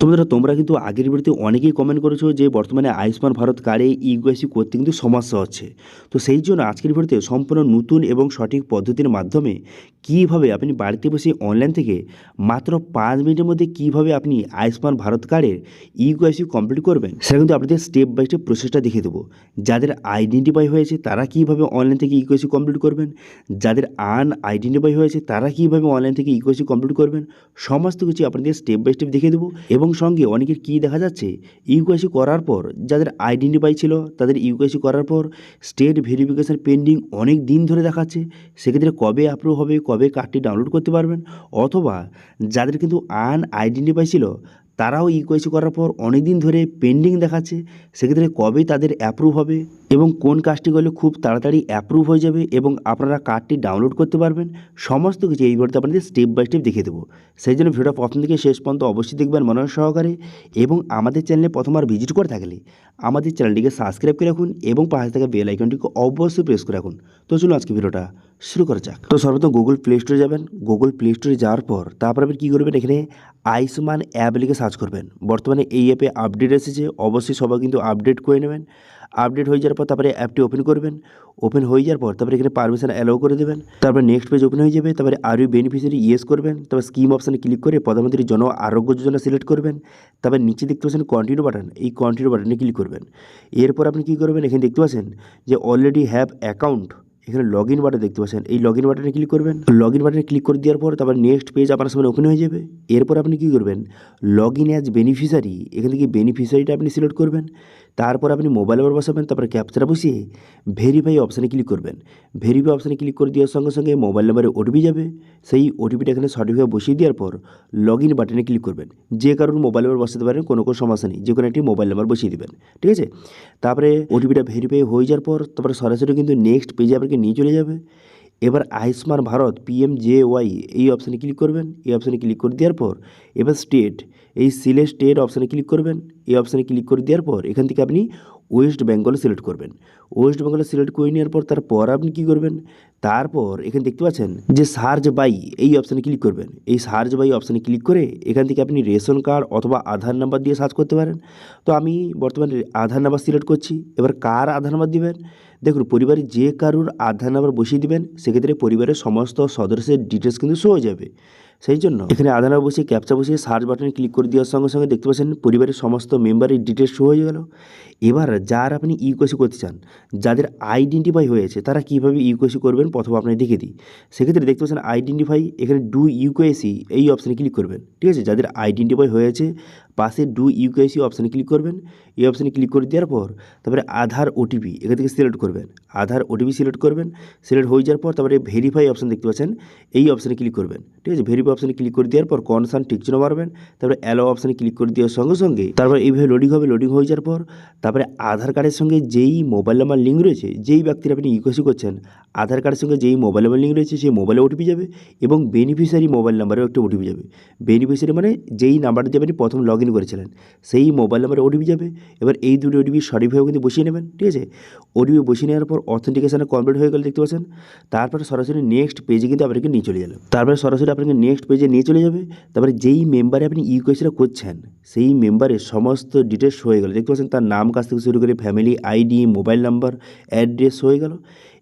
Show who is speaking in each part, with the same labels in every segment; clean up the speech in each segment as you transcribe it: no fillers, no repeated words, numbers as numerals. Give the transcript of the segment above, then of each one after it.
Speaker 1: তোমরা কিন্তু আগের ভিডিওতে অনেকেই কমেন্ট করেছো যে বর্তমানে আয়ুষ্মান ভারত কার্ডে ইউকেওয়াইসি করতে কিন্তু সমস্যা হচ্ছে। তো সেই জন্য আজকের ভিডিওতে সম্পূর্ণ নতুন এবং সঠিক পদ্ধতির মাধ্যমে কীভাবে আপনি বাড়িতে বসে অনলাইন থেকে মাত্র 5 মিনিটের মধ্যে কীভাবে আপনি আয়ুষ্মান ভারত কার্ডের ইউকেওয়াইসি কমপ্লিট করবেন সেটা কিন্তু আপনাদের স্টেপ বাই স্টেপ প্রসেসটা দেখিয়ে দেবো। যাদের আইডেন্টিফাই হয়েছে তারা কীভাবে অনলাইন থেকে ইউকেওয়াইসি কমপ্লিট করবেন, যাদের আইডেন্টিফাই হয়েছে তারা কীভাবে অনলাইন থেকে ইউকেওয়াইসি কমপ্লিট করবেন, সমস্ত কিছু আপনাদের স্টেপ বাই স্টেপ দেখিয়ে দেবো। এবং সঙ্গে অনেকের কী দেখা যাচ্ছে, ইউকেওয়াইসি করার পর যাদের আইডেন্টিফাই ছিল তাদের ইউকেওয়াইসি করার পর স্টেট ভেরিফিকেশান পেন্ডিং অনেক দিন ধরে দেখাচ্ছে। সেক্ষেত্রে কবে অ্যাপ্রুভ হবে, কবে কার্ডটি ডাউনলোড করতে পারবেন, অথবা যাদের কিন্তু আইডেন্টিফাই ছিল তারাও ইউকেওয়াইসি করার পর অনেক দিন ধরে পেন্ডিং দেখাচ্ছে, সেক্ষেত্রে কবে তাদের অ্যাপ্রুভ হবে এবং কোন কাজটি করলে খুব তাড়াতাড়ি অ্যাপ্রুভ হয়ে যাবে এবং আপনারা কার্ডটি ডাউনলোড করতে পারবেন, সমস্ত কিছু এই ভিডিওতে আপনাদের স্টেপ বাই স্টেপ দেখিয়ে দেবো। সেই জন্য ভিডিওটা প্রথম থেকে শেষ পর্যন্ত অবশ্যই দেখবেন মনোযোগ সহকারে, এবং আমাদের চ্যানেলে প্রথমবার ভিজিট করে থাকলে আমাদের চ্যানেলটিকে সাবস্ক্রাইব করে রাখুন এবং পাশে থাকা বেল আইকনটিকে অবশ্যই প্রেস করে রাখুন। তো চলুন আজকে ভিডিওটা শুরু করা যাক। তো সর্বপ্রথম গুগল প্লে স্টোরে যাবেন। গুগল প্লে স্টোরে যাওয়ার পর তারপর আপনি কী করবেন, এখানে আয়ুষ্মান অ্যাপ লিখে সার্চ করবেন। বর্তমানে এই অ্যাপে আপডেট এসেছে, অবশ্যই সবাই কিন্তু আপডেট করে নেবেন। আপডেট হয়ে যাওয়ার পর তারপরে অ্যাপটি ওপেন করবেন। ওপেন হয়ে যাওয়ার পর তারপরে এখানে পারমিশন অ্যালাউ করে দেবেন। তারপরে নেক্সট পেজ ওপেন হয়ে যাবে। তারপরে আর ইউ বেনিফিশিয়ারি ইয়েস করবেন। তারপর স্কিম অপশানে ক্লিক করে প্রধানমন্ত্রী জন আরোগ্য যোজনা সিলেক্ট করবেন। তারপর নিচে দেখতে পাচ্ছেন কন্টিনিউ বাটন, এই কন্টিনিউ বাটনে ক্লিক করবেন। এরপর আপনি কী করবেন, এখানে দেখতে পাচ্ছেন যে অলরেডি হ্যাভ অ্যাকাউন্ট, এখানে লগ ইন বাটন দেখতে পাচ্ছেন, এই লগ ইন বাটনে ক্লিক করবেন। লগ ইন বাটনে ক্লিক করে দেওয়ার পর তারপর নেক্সট পেজ আপনার সামনে ওপেন হয়ে যাবে। এরপর আপনি কী করবেন, লগ ইন অ্যাজ বেনিফিশিয়ারি, এখান থেকে বেনিফিশিয়ারিটা আপনি সিলেক্ট করবেন। তারপর আপনি মোবাইল নাম্বার বসাবেন, তারপরে ক্যাপচাটা বসিয়ে ভেরিফাই অপশানে ক্লিক করবেন। ভেরিফাই অপশানে ক্লিক করে দেওয়ার সঙ্গে সঙ্গে মোবাইল নাম্বারে ওটিপি যাবে। সেই ওটিপিটা এখানে সঠিকভাবে বসিয়ে দেওয়ার পর লগ ইন বাটনে ক্লিক করবেন। যে কারোর মোবাইল নাম্বার বসাতে পারেন, কোনো সমস্যা নেই, যে কোনো একটি মোবাইল নাম্বার বসিয়ে দেবেন, ঠিক আছে। তারপরে ওটিপিটা ভেরিফাই হয়ে যাওয়ার পর তারপরে সরাসরি কিন্তু নেক্সট পেজে আপনাকে নিয়ে চলে যাবে। এবার আয়ুষ্মান ভারত PMJY এই অপশানে ক্লিক করবেন। এই অপশানে ক্লিক করে দেওয়ার পর এবার স্টেট, এই সিলেক্ট স্টেট অপশানে ক্লিক করবেন। এই অপশানে ক্লিক করে দেওয়ার পর এখান থেকে আপনি ওয়েস্ট বেঙ্গল সিলেক্ট করবেন। ওয়েস্ট বেঙ্গল সিলেক্ট করে নেওয়ার পর তারপর আপনি কী করবেন, তারপর এখানে দেখতে পাচ্ছেন যে সার্চ বাই, এই অপশানে ক্লিক করবেন। এই সার্চ বাই অপশানে ক্লিক করে এখান থেকে আপনি রেশন কার্ড অথবা আধার নাম্বার দিয়ে সার্চ করতে পারেন। তো আমি বর্তমানে আধার নাম্বার সিলেক্ট করছি। এবার কার আধার নাম্বার দিবেন, দেখুন পরিবারের যে কারুর আধার নাম্বার বসিয়ে দিবেন, সেক্ষেত্রে পরিবারের সমস্ত সদস্যের ডিটেলস কিন্তু শো হয়ে যাবে। সেই জন্য এখানে আধার নাম্বার বসিয়ে ক্যাপচা বসিয়ে সার্চ বাটনে ক্লিক করে দেওয়ার সঙ্গে সঙ্গে দেখতে পাচ্ছেন পরিবারের সমস্ত মেম্বারের ডিটেলস শো হয়ে গেল। এবার যার আপনি ইউকেওয়াইসি করতে চান, যাদের আইডেন্টিফাই হয়েছে তারা কীভাবে ইউকেওয়াইসি করবেন প্রথমে আপনাকে দেখিয়ে দিই। সেক্ষেত্রে দেখতে পাচ্ছেন আইডেন্টিফাই, এখানে ডু ইউকেওয়াইসি এই অপশানে ক্লিক করবেন, ঠিক আছে। যাদের আইডেন্টিফাই হয়েছে পাশে ডু ইউকেওয়াইসি অপশানে ক্লিক করবেন। এই অপশানে ক্লিক করে দেওয়ার পর তারপরে আধার ওটিপি এখান থেকে সিলেক্ট করবেন। আধার ওটিপি সিলেক্ট করবেন। সিলেক্ট হয়ে যাওয়ার পর তারপরে ভেরিফাই অপশান দেখতে পাচ্ছেন, এই অপশানে ক্লিক করবেন, ঠিক আছে। ভেরিফাই অপশানে ক্লিক করে দেওয়ার পর কনসার্ন টিকচিহ্ন মারবেন। তারপরে অ্যালো অপশানে ক্লিক করে দেওয়ার সঙ্গে সঙ্গে তারপর এইভাবে লোডিং হবে। লোডিং হয়ে যাওয়ার পর তারপরে আধার কার্ডের সঙ্গে যেই মোবাইল নাম্বার লিঙ্ক রয়েছে, যেই ব্যক্তির আপনি ইউকেওয়াইসি করছেন, আধার কার্ডের সঙ্গে যেই মোবাইল নাম্বার লিঙ্ক রয়েছে সেই মোবাইলে ওটিপি যাবে এবং বেনিফিশিয়ারি মোবাইল নাম্বারেও একটা ওটিপি যাবে। বেনিফিশিয়ারি মানে যেই নাম্বারটা দিয়ে আপনি প্রথম লগ ইন করেছিলেন সেই মোবাইল নাম্বারে ওটিপি যাবে। এবার এই দুটো ওটিপি সঠিকভাবে কিন্তু বসিয়ে নেবেন, ঠিক আছে। ওটিপি বসিয়ে নেওয়ার পর অথেন্টিকেশানে কমপ্লিট হয়ে গেল দেখতে পাচ্ছেন। তারপরে সরাসরি নেক্সট পেজে কিন্তু আপনাকে নিয়ে চলে যাবে। তারপরে সরাসরি আপনাকে নেক্সট পেজে নিয়ে চলে যাবে। তারপরে যেই মেম্বারে আপনি ইউকেওয়াইসিটা করছেন সেই মেম্বারের সমস্ত ডিটেলস হয়ে গেল দেখতে পাচ্ছেন। তার নাম কাছ থেকে শুরু করে family ID, mobile number, address হয়ে গেল।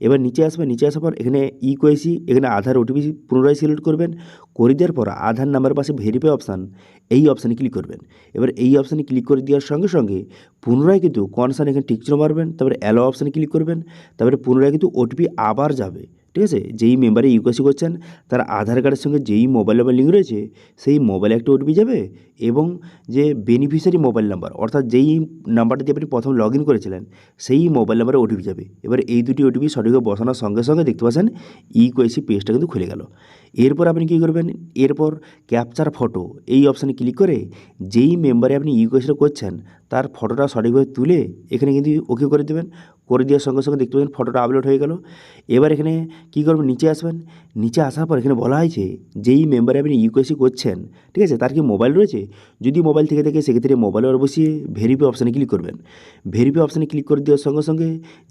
Speaker 1: এবার নিচে আসবেন। নিচে আসার পর এখানে ইউকেওয়াইসি, এখানে আধার ওটিপি পুনরায় সিলেক্ট করবেন। করে দেওয়ার পর আধার নাম্বারের পাশে ভেরিফাই অপশান, এই অপশানে ক্লিক করবেন। এবার এই অপশানে ক্লিক করে দেওয়ার সঙ্গে সঙ্গে পুনরায় কিন্তু কনসার্ন এখানে টিকচিহ্ন মারবেন। তারপরে অ্যালো অপশানে ক্লিক করবেন। তারপরে পুনরায় কিন্তু ওটিপি আবার যাবে, ঠিক আছে। যেই মেম্বারে ইউকেওয়াইসি করছেন তার আধার কার্ডের সঙ্গে যেই মোবাইল নাম্বার লিঙ্ক রয়েছে সেই মোবাইলে একটা ওটিপি যাবে এবং যে বেনিফিশিয়ারি মোবাইল নাম্বার অর্থাৎ যেই নাম্বারটা দিয়ে আপনি প্রথম লগ ইন করেছিলেন সেই মোবাইল নাম্বারে ওটিপি যাবে। এবার এই দুটি ওটিপি সঠিকভাবে বসানোর সঙ্গে সঙ্গে দেখতে পাচ্ছেন ইউকেওয়াইসি পেজটা কিন্তু খুলে গেল। এরপর আপনি কী করবেন, এরপর ক্যাপচার ফটো এই অপশানে ক্লিক করে যেই মেম্বারে আপনি ইউকেওয়াইসিটা করছেন তার ফটোটা সঠিকভাবে তুলে এখানে কিন্তু ওকে করে দেবেন। করে দেওয়ার সঙ্গে সঙ্গে দেখতে পাবেন ফটোটা আপলোড হয়ে গেল। এবার এখানে কী করবেন, নিচে আসবেন। নিচে আসার পর এখানে বলা হয়েছে যেই মেম্বারে আপনি ইউকেওয়াইসি করছেন ঠিক আছে, তার কি মোবাইল রয়েছে? যদি মোবাইল থেকে থাকে সেক্ষেত্রে মোবাইল নাম্বার বসিয়ে ভেরিফাই অপশানে ক্লিক করবেন। ভেরিফাই অপশানে ক্লিক করে দেওয়ার সঙ্গে সঙ্গে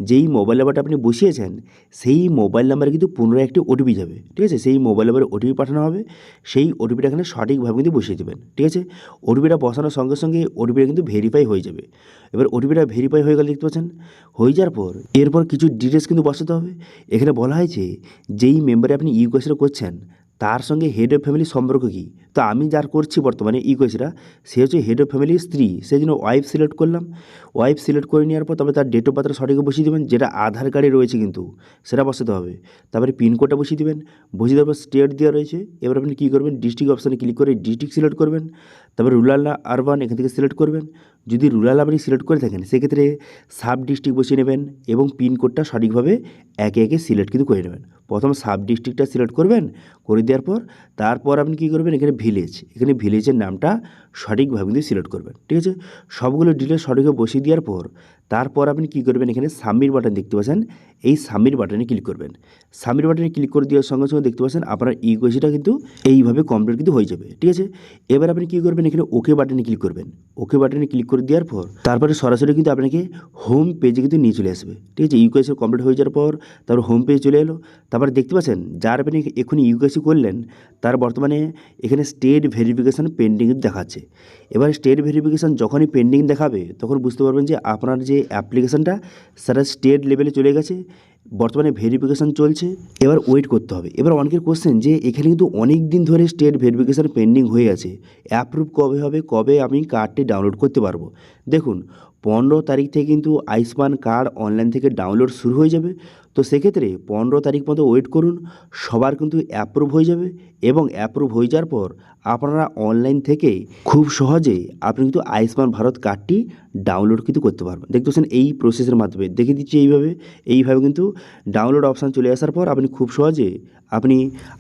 Speaker 1: যেই মোবাইল নাম্বারটা আপনি বসিয়েছেন সেই মোবাইল নাম্বারে কিন্তু পুনরায় একটি ওটিপি যাবে। ঠিক আছে, সেই মোবাইল নাম্বারে ওটিপি পাঠানো হবে, সেই ওটিপিটা এখানে সঠিকভাবে কিন্তু বসিয়ে দেবেন। ঠিক আছে, ওটিপিটা বসানোর সঙ্গে সঙ্গে ওটিপিটা কিন্তু ভেরিফাই হয়ে যাবে। এবার ওটিপিটা ভেরিফাই হয়ে গেলে দেখতে পাচ্ছেন, হয়ে যাওয়ার পর এরপর কিছু ডিটেলস কিন্তু বসাতে হবে। এখানে বলা হয়েছে যেই মেম্বারে আপনি ইউকেসিটা করছেন তার সঙ্গে হেড অফ ফ্যামিলির সম্পর্ক কী। তো আমি যার করছি বর্তমানে ইউকেসিটা সে হচ্ছে হেড অফ ফ্যামিলির স্ত্রী, সেই জন্য ওয়াইফ সিলেক্ট করলাম। ওয়াইফ সিলেক্ট করে নেওয়ার পর তবে তার ডেট অফ বার্থটা সঠিক বসিয়ে দেবেন, যেটা আধার কার্ডে রয়েছে কিন্তু সেটা বসাতে হবে। তারপরে পিনকোডটা বসিয়ে দেবেন, বসিয়ে দেওয়ার পর স্টেট দেওয়া রয়েছে। এবার আপনি কী করবেন, ডিস্ট্রিক্ট অপশানে ক্লিক করে ডিস্ট্রিক্ট সিলেক্ট করবেন। তারপরে রুরাল না আরবান এখান থেকে সিলেক্ট করবেন। যদি রুরাল আপনি সিলেক্ট করে থাকেন সেক্ষেত্রে সাব ডিস্ট্রিক্ট বসিয়ে নেবেন এবং পিনকোডটা সঠিকভাবে একে একে সিলেক্ট কিন্তু করে নেবেন। প্রথম সাব ডিস্ট্রিক্টটা সিলেক্ট করবেন, করে দেওয়ার পর তারপর আপনি কী করবেন, এখানে ভিলেজ, এখানে ভিলেজের নামটা সঠিকভাবে কিন্তু সিলেক্ট করবেন। ঠিক আছে, সবগুলো ডিটেলস সঠিকভাবে বসিয়ে দেওয়ার পর তারপর আপনি কী করবেন, এখানে সাবমিট বাটন দেখতে পাচ্ছেন, এই সাবমিট বাটনে ক্লিক করবেন। সাবমিট বাটনে ক্লিক করে দেওয়ার সঙ্গে সঙ্গে দেখতে পাচ্ছেন আপনার ইউকেসিটা কিন্তু এইভাবে কমপ্লিট কিন্তু হয়ে যাবে। ঠিক আছে, এবার আপনি কী করবেন, এখানে ওকে বাটনে ক্লিক করবেন। ওকে বাটনে ক্লিক করে দেওয়ার পর তারপরে সরাসরি কিন্তু আপনাকে হোম পেজে কিন্তু নিয়ে চলে আসবে। ঠিক আছে, ইউকেসি কমপ্লিট হয়ে যাওয়ার পর তারপর হোম পেজ চলে এলো। তারপরে দেখতে পাচ্ছেন যার আপনি এখনই ইউকেসি করলেন তার বর্তমানে এখানে স্টেট ভেরিফিকেশান পেন্ডিং দেখাচ্ছে। এবার স্টেট ভেরিফিকেশান যখনই পেন্ডিং দেখাবে তখন বুঝতে পারবেন যে আপনার যে অ্যাপ্লিকেশানটা সেটা স্টেট লেভেলে চলে গেছে, বর্তমানে ভেরিফিকেশান চলছে, এবার ওয়েট করতে হবে। এবার অনেকের কোশ্চেন যে এখানে কিন্তু অনেক দিন ধরে স্টেট ভেরিফিকেশান পেন্ডিং হয়ে আছে, অ্যাপ্রুভ কবে হবে, কবে আমি কার্ডটি ডাউনলোড করতে পারবো। দেখুন 15 তারিখ থেকে কিন্তু আয়ুষ্মান কার্ড অনলাইন থেকে ডাউনলোড শুরু হয়ে যাবে। তো সেক্ষেত্রে 15 তারিখ পর্যন্ত ওয়েট করুন, সবার কিন্তু অ্যাপ্রুভ হয়ে যাবে এবং অ্যাপ্রুভ হয়ে যাওয়ার পর আপনারা অনলাইন থেকে খুব সহজেই আপনি কিন্তু আয়ুষ্মান ভারত কার্ডটি ডাউনলোড কিন্তু করতে পারবেন। দেখতে পাচ্ছেন এই প্রসেসের মাধ্যমে দেখিয়ে দিচ্ছি এইভাবে কিন্তু ডাউনলোড অপশান চলে আসার পর আপনি খুব সহজে আপনি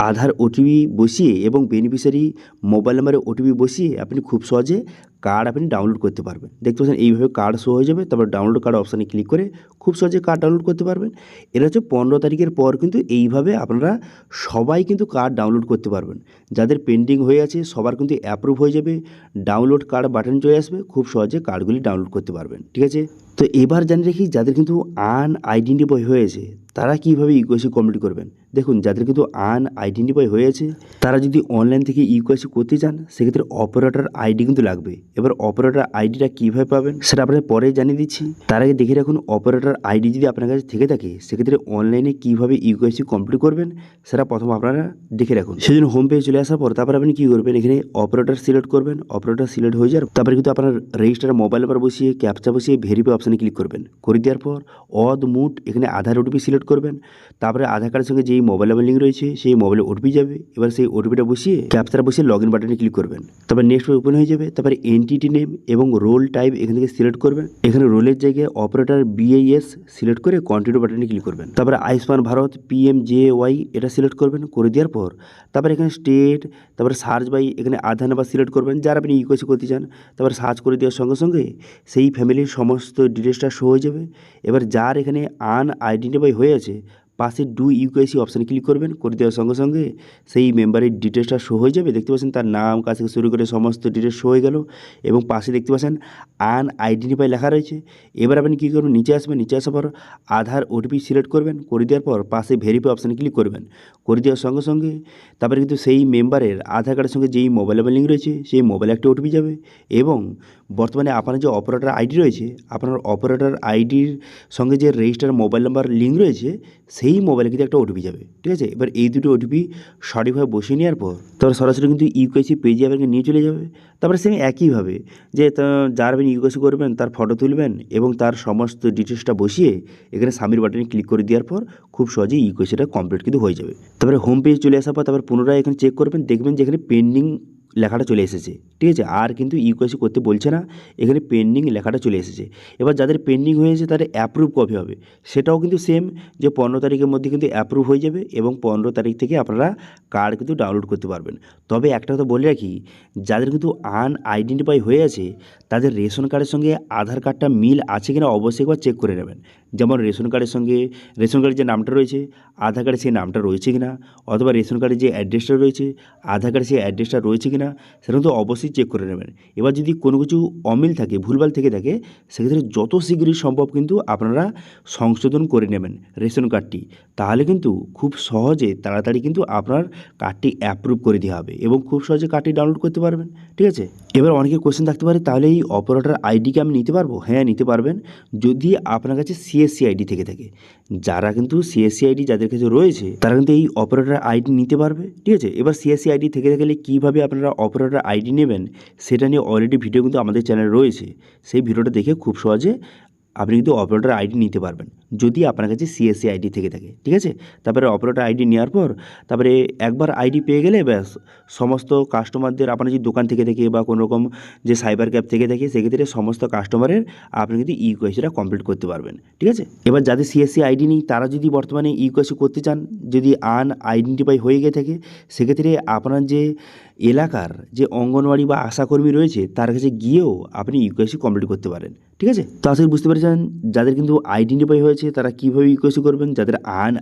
Speaker 1: আধার ওটিপি বসিয়ে এবং বেনিফিশিয়ারি মোবাইল নাম্বারে ওটিপি বসিয়ে আপনি খুব সহজে কার্ড আপনি ডাউনলোড করতে পারবেন। দেখতে পাচ্ছেন এইভাবে কার্ড শো হয়ে যাবে, তারপর ডাউনলোড কার্ড অপশানে ক্লিক করে খুব সহজে কার্ড ডাউনলোড করতে পারবেন। এটা হচ্ছে 15 তারিখের পর কিন্তু এইভাবে আপনারা সবাই কিন্তু কার্ড ডাউনলোড করতে পারবেন। যাদের পেন্ডিং হয়ে আছে সবার কিন্তু অ্যাপ্রুভ হয়ে যাবে, ডাউনলোড কার্ড বাটন চলে আসবে, খুব সহজে কার্ডগুলি ডাউনলোড করতে পারবেন। ঠিক আছে, তো এবার জানিয়ে রাখি যাদের কিন্তু আনআইডেন্টিফাই হয়েছে তারা কীভাবে ইউকেসি কমপ্লিট করবেন। দেখুন যাদের কিন্তু আনআইডেন্টিফাই হয়েছে তারা যদি অনলাইন থেকে ইউকেসি করতে চান সেক্ষেত্রে অপারেটর আইডি কিন্তু লাগবে। এবার অপারেটর আইডিটা কীভাবে পাবেন সেটা আপনাদের পরে জানিয়ে দিচ্ছি। তার আগে দেখে রাখুন অপারেটর আইডি যদি আপনার কাছে থেকে থাকে সেক্ষেত্রে অনলাইনে কীভাবে ইউকেসি কমপ্লিট করবেন সেটা প্রথম আপনারা দেখে রাখুন। সেজন্য হোম পেজে চলে আসার পর তারপর আপনি কী করবেন, এখানে অপারেটর সিলেক্ট করবেন। অপারেটর সিলেক্ট হয়ে যাওয়ার তারপরে কিন্তু আপনার রেজিস্টার মোবাইল নাম্বার বসিয়ে ক্যাপচা বসিয়ে ভেরিফাই অপশানে ক্লিক করবেন। করে দেওয়ার পর মুট এখানে আধার ওটিপি সিলেক্ট করবেন। তারপরে আধার কার্ডের সঙ্গে যেই মোবাইল নাম্বার লিঙ্ক রয়েছে সেই মোবাইলে ওটিপি যাবে। এবার সেই ওটিপিটা বসিয়ে ক্যাপচাটা বসিয়ে লগ ইন বাটনে ক্লিক করবেন। তারপর নেক্সট ওপেন হয়ে যাবে। তারপরে এনটিটি নেম এবং রোল টাইপ এখান থেকে সিলেক্ট করবেন। এখানে রোলের জায়গায় অপারেটর বিএস সিলেক্ট করে কন্টিনিউ বাটনে ক্লিক করবেন। তারপরে আয়ুষ্মান ভারত PMJY এটা সিলেক্ট করবেন। করে দেওয়ার পর তারপরে এখানে স্টেট, তারপরে সার্চ বাই এখানে আধার নাম্বার সিলেক্ট করবেন যারা আপনি ইউকেসি করতে চান। তারপরে সার্চ করে দেওয়ার সঙ্গে সঙ্গে সেই ফ্যামিলির সমস্ত ডিটেলসটা শো হয়ে যাবে। এবার যার এখানে আনআইডেন্টিফাই হয়ে আছে পাশে ডু ইউকেসি অপশানে ক্লিক করবেন। করে দেওয়ার সঙ্গে সঙ্গে সেই মেম্বারের ডিটেলসটা শো হয়ে যাবে। দেখতে পাচ্ছেন তার নাম কাছ থেকে শুরু করে সমস্ত ডিটেলস শো হয়ে গেল এবং পাশে দেখতে পাচ্ছেন আনআইডেন্টিফাই লেখা রয়েছে। এবার আপনি কী করবেন, নিচে আসবেন, নিচে আসার পর আধার ওটিপি সিলেক্ট করবেন। করে দেওয়ার পর পাশে ভেরিফাই অপশানে ক্লিক করবেন। করে দেওয়ার সঙ্গে সঙ্গে তারপরে কিন্তু সেই মেম্বারের আধার কার্ডের সঙ্গে যেই মোবাইল নাম্বার লিঙ্ক রয়েছে সেই মোবাইলে একটা ওটিপি যাবে এবং বর্তমানে আপনার যে অপারেটর আইডি রয়েছে আপনার অপারেটর আইডির সঙ্গে যে রেজিস্টার মোবাইল নাম্বার লিঙ্ক রয়েছে সেই মোবাইলে কিন্তু একটা ওটিপি যাবে। ঠিক আছে, এবার এই দুটো ওটিপি সঠিকভাবে বসিয়ে নেওয়ার পর তারপর সরাসরি কিন্তু ইউকেসি পেজে আপনাকে নিয়ে চলে যাবে। তারপরে সেম একইভাবে যে যার আপনি ইউকেসি করবেন তার ফটো তুলবেন এবং তার সমস্ত ডিটেলসটা বসিয়ে এখানে সাবমিট বাটনে ক্লিক করে দেওয়ার পর খুব সহজেই ইউকেসিটা কমপ্লিট কিন্তু হয়ে যাবে। তারপরে হোম পেজ চলে আসার পর তারপর পুনরায় এখানে চেক করবেন, দেখবেন যে এখানে পেন্ডিং লেখাটা চলে এসেছে। ঠিক আছে, আর কিন্তু ইউকেওয়াইসি করতে বলছে না, এখানে পেন্ডিং লেখাটা চলে এসেছে। এবার যাদের পেন্ডিং হয়েছে তাদের অ্যাপ্রুভ কবে হবে সেটাও কিন্তু সেম, যে 15 তারিখের মধ্যে কিন্তু অ্যাপ্রুভ হয়ে যাবে এবং 15 তারিখ থেকে আপনারা কার্ড কিন্তু ডাউনলোড করতে পারবেন। তবে একটা কথা বলে রাখি, যাদের কিন্তু আনআইডেন্টিফাই হয়ে আছে তাদের রেশন কার্ডের সঙ্গে আধার কার্ডটা মিল আছে কিনা অবশ্যই একবার চেক করে নেবেন। যেমন রেশন কার্ডের সঙ্গে রেশন কার্ডের যে নামটা রয়েছে আধার কার্ডে সেই নামটা রয়েছে কিনা, অথবা রেশন কার্ডের যে অ্যাড্রেসটা রয়েছে আধার কার্ডে সেই অ্যাড্রেসটা রয়েছে কিনা সেটা কিন্তু অবশ্যই চেক করে নেবেন। এবার যদি কোনো কিছু অমিল থাকে, ভুলভাল থেকে থাকে, সেক্ষেত্রে যত শীঘ্রই সম্ভব কিন্তু আপনারা সংশোধন করে নেবেন রেশন কার্ডটি, তাহলে কিন্তু খুব সহজে তাড়াতাড়ি কিন্তু আপনার কার্ডটি অ্যাপ্রুভ করে দেওয়া হবে এবং খুব সহজে কার্ডটি ডাউনলোড করতে পারবেন। ঠিক আছে, এবার অনেকের কোশ্চেন থাকতে পারে, তাহলে এই অপারেটর আইডিকে আমি নিতে পারবো? হ্যাঁ, নিতে পারবেন, যদি আপনার কাছে সিএসসি আইডি থেকে থাকে। যারা কিন্তু সিএসসি আইডি যাদের কাছে রয়েছে তারা কিন্তু এই অপারেটর আইডি নিতে পারবে। ঠিক আছে, এবার সিএসসি আইডি থেকে থাকলে কীভাবে আপনারা অপারেটর আইডি নেবেন সেটা নিয়ে অলরেডি ভিডিও কিন্তু আমাদের চ্যানেলে রয়েছে, সেই ভিডিওটা দেখে খুব সহজে আপনি কিন্তু অপারেটর আইডি নিতে পারবেন যদি আপনার কাছে সিএসসি আইডি থেকে থাকে। ঠিক আছে, তারপরে অপারেটর আইডি নেওয়ার পর তারপরে একবার আইডি পেয়ে গেলে ব্যাস, সমস্ত কাস্টমারদের আপনার যদি দোকান থেকে থাকে বা কোনো রকম যে সাইবার ক্যাব থেকে থাকে সেক্ষেত্রে সমস্ত কাস্টমারের আপনি কিন্তু ইউকেওয়াইসিটা কমপ্লিট করতে পারবেন। ঠিক আছে, এবার যাদের সিএসসি আইডি নেই তারা যদি বর্তমানে ইউকেওয়াইসি করতে চান, যদি আইডেন্টিফাই হয়ে গিয়ে থাকে, সেক্ষেত্রে আপনার যে এলাকার যে অঙ্গনওয়াড়ি বা আশাকর্মী রয়েছে তার কাছে গিয়েও আপনি ইউকেওয়াইসি কমপ্লিট করতে পারেন। ঠিক আছে, তো আশা করি বুঝতে পেরেছেন যাদের কিন্তু আইডেন্টিফাই হয়েছে তারা কীভাবে ইউকেওয়াইসি করবেন, যাদের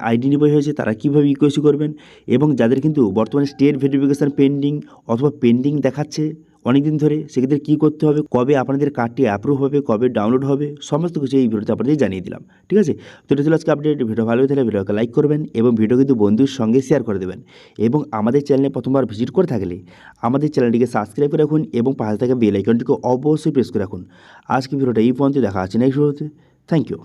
Speaker 1: আইডেন্টিফাই হয়েছে তারা কীভাবে ইউকেওয়াইসি করবেন, এবং যাদের কিন্তু বর্তমানে স্টেট ভেরিফিকেশান পেন্ডিং অথবা পেন্ডিং দেখাচ্ছে অনেক দিন ধরে, সেক্ষেত্রে কী করতে হবে, কবে আপনাদের কার্ডটি অ্যাপ্রুভ হবে, কবে ডাউনলোড হবে, সমস্ত কিছু এই ভিডিওতে আপনাদের জানিয়ে দিলাম। ঠিক আছে, তো এটা ছিল আজকে আপডেট। ভিডিও ভালো হয়ে থাকলে ভিডিওকে লাইক করবেন এবং ভিডিও কিন্তু বন্ধুর সঙ্গে শেয়ার করে দেবেন, এবং আমাদের চ্যানেলে প্রথমবার ভিজিট করে থাকলে আমাদের চ্যানেলটিকে সাবস্ক্রাইব করে রাখুন এবং পাশে থাকা বেল আইকনটিকে অবশ্যই প্রেস করে রাখুন। আজকে ভিডিওটা এই পর্যন্ত, দেখা আছে নেক্সট ভিডিওতে। Thank you.